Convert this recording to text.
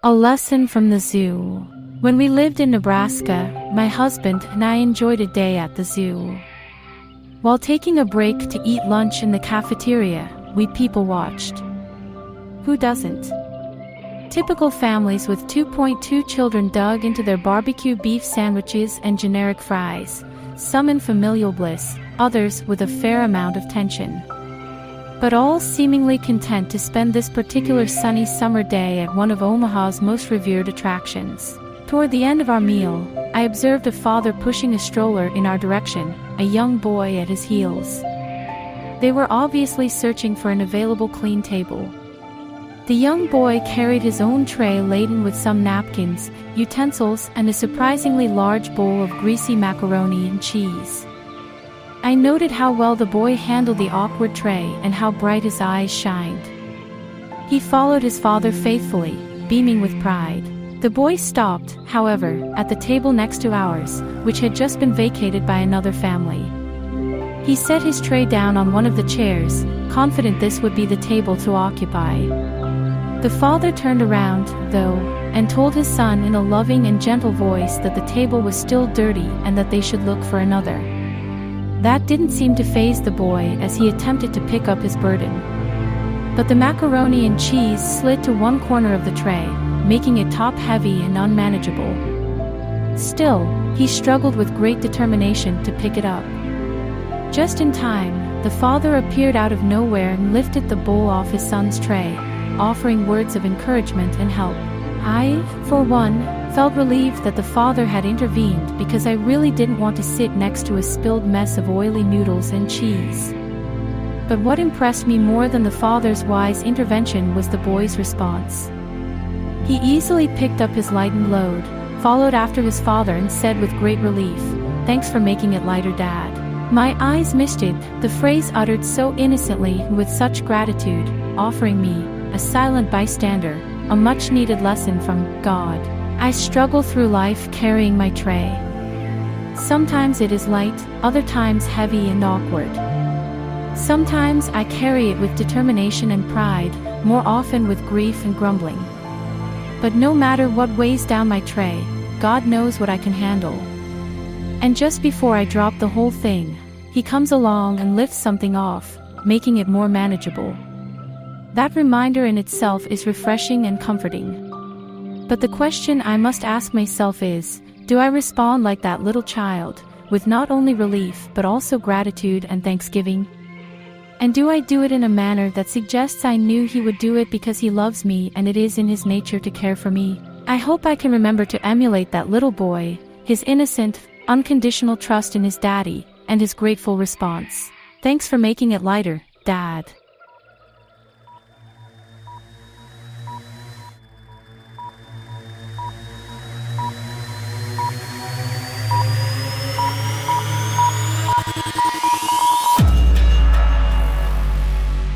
A lesson from the zoo. When we lived in Nebraska, my husband and I enjoyed a day at the zoo. While taking a break to eat lunch in the cafeteria, we people watched. Who doesn't? Typical families with 2.2 children dug into their barbecue beef sandwiches and generic fries, some in familial bliss, others with a fair amount of tension. But all seemingly content to spend this particular sunny summer day at one of Omaha's most revered attractions. Toward the end of our meal, I observed a father pushing a stroller in our direction, a young boy at his heels. They were obviously searching for an available clean table. The young boy carried his own tray laden with some napkins, utensils, and a surprisingly large bowl of greasy macaroni and cheese. I noted how well the boy handled the awkward tray and how bright his eyes shined. He followed his father faithfully, beaming with pride. The boy stopped, however, at the table next to ours, which had just been vacated by another family. He set his tray down on one of the chairs, confident this would be the table to occupy. The father turned around, though, and told his son in a loving and gentle voice that the table was still dirty and that they should look for another. That didn't seem to faze the boy as he attempted to pick up his burden. But the macaroni and cheese slid to one corner of the tray, making it top-heavy and unmanageable. Still, he struggled with great determination to pick it up. Just in time, the father appeared out of nowhere and lifted the bowl off his son's tray, offering words of encouragement and help. I, for one, felt relieved that the father had intervened because I really didn't want to sit next to a spilled mess of oily noodles and cheese. But what impressed me more than the father's wise intervention was the boy's response. He easily picked up his lightened load, followed after his father and said with great relief, "Thanks for making it lighter, Dad." My eyes misted, the phrase uttered so innocently and with such gratitude, offering me, a silent bystander, a much-needed lesson from God. I struggle through life carrying my tray. Sometimes it is light, other times heavy and awkward. Sometimes I carry it with determination and pride, more often with grief and grumbling. But no matter what weighs down my tray, God knows what I can handle. And just before I drop the whole thing, He comes along and lifts something off, making it more manageable. That reminder in itself is refreshing and comforting. But the question I must ask myself is, do I respond like that little child, with not only relief but also gratitude and thanksgiving? And do I do it in a manner that suggests I knew He would do it because He loves me and it is in His nature to care for me? I hope I can remember to emulate that little boy, his innocent, unconditional trust in his daddy, and his grateful response. "Thanks for making it lighter, Dad."